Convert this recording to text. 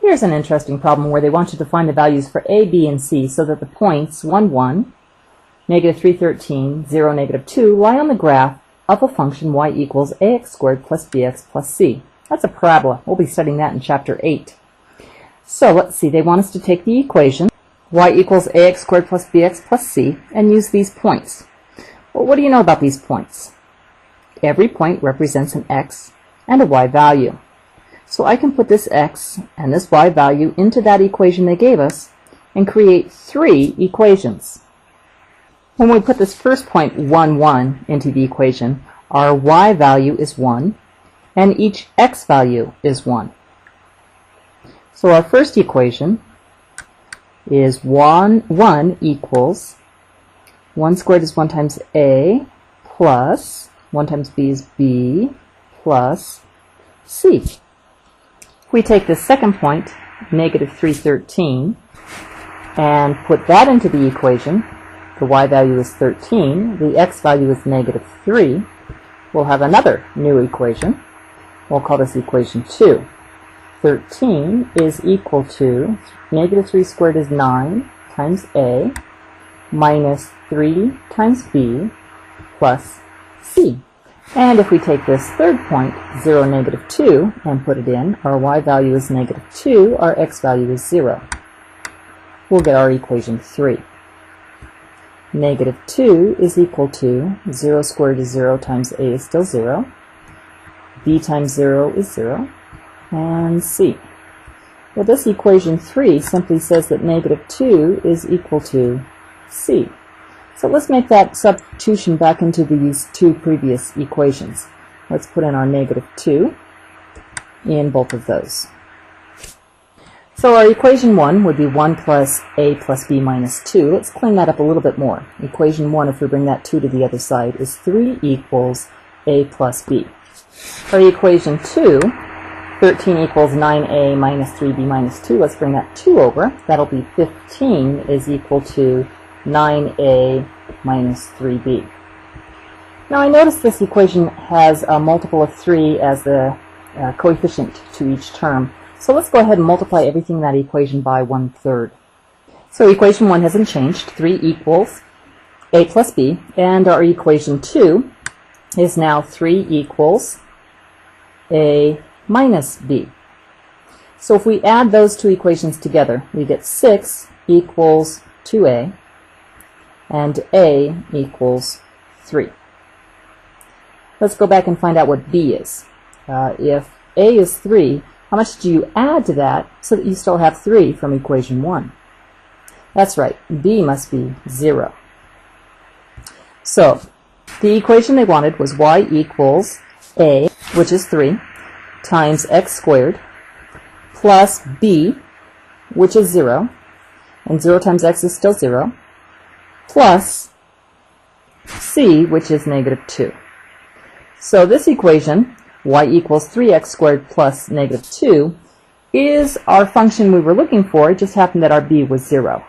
Here's an interesting problem where they want you to find the values for a, b, and c so that the points 1, 1, negative 3, 13, 0, negative 2 lie on the graph of a function y equals ax squared plus bx plus c. That's a parabola. We'll be studying that in Chapter 8. So let's see. They want us to take the equation y equals ax squared plus bx plus c and use these points. Well, what do you know about these points? Every point represents an x and a y value. So I can put this x and this y value into that equation they gave us and create 3 equations. When we put this first point 1, 1 into the equation, our y value is 1 and each x value is 1. So our first equation is 1 equals 1 squared is 1 times a plus 1 times b is b plus c. If we take the second point, negative 313, and put that into the equation, the y value is 13, the x value is negative 3, we'll have another new equation. We'll call this equation 2. 13 is equal to negative 3 squared is 9 times a minus 3 times b plus c. And if we take this third point, 0, negative 2, and put it in, our y value is negative 2, our x value is 0. We'll get our equation 3. Negative 2 is equal to 0 squared is 0 times a is still 0, b times 0 is 0, and c. Well, this equation 3 simply says that negative 2 is equal to c. So let's make that substitution back into these 2 previous equations. Let's put in our negative 2 in both of those. So our equation 1 would be 1 plus a plus b minus 2. Let's clean that up a little bit more. Equation 1, if we bring that 2 to the other side, is 3 equals a plus b. For equation 2, 13 equals 9a minus 3b minus 2. Let's bring that 2 over. That'll be 15 is equal to 9a minus 3b. Now I notice this equation has a multiple of 3 as the coefficient to each term. So let's go ahead and multiply everything in that equation by 1/3. So equation 1 hasn't changed. 3 equals a plus b. And our equation 2 is now 3 equals a minus b. So if we add those 2 equations together, we get 6 equals 2a. And a equals 3. Let's go back and find out what b is. If a is 3, how much do you add to that so that you still have 3 from equation 1? That's right, b must be 0. So the equation they wanted was y equals a, which is 3, times x squared, plus b, which is 0, and 0 times x is still 0, plus c, which is negative 2. So this equation, y equals 3x squared plus negative 2, is our function we were looking for. It just happened that our b was 0.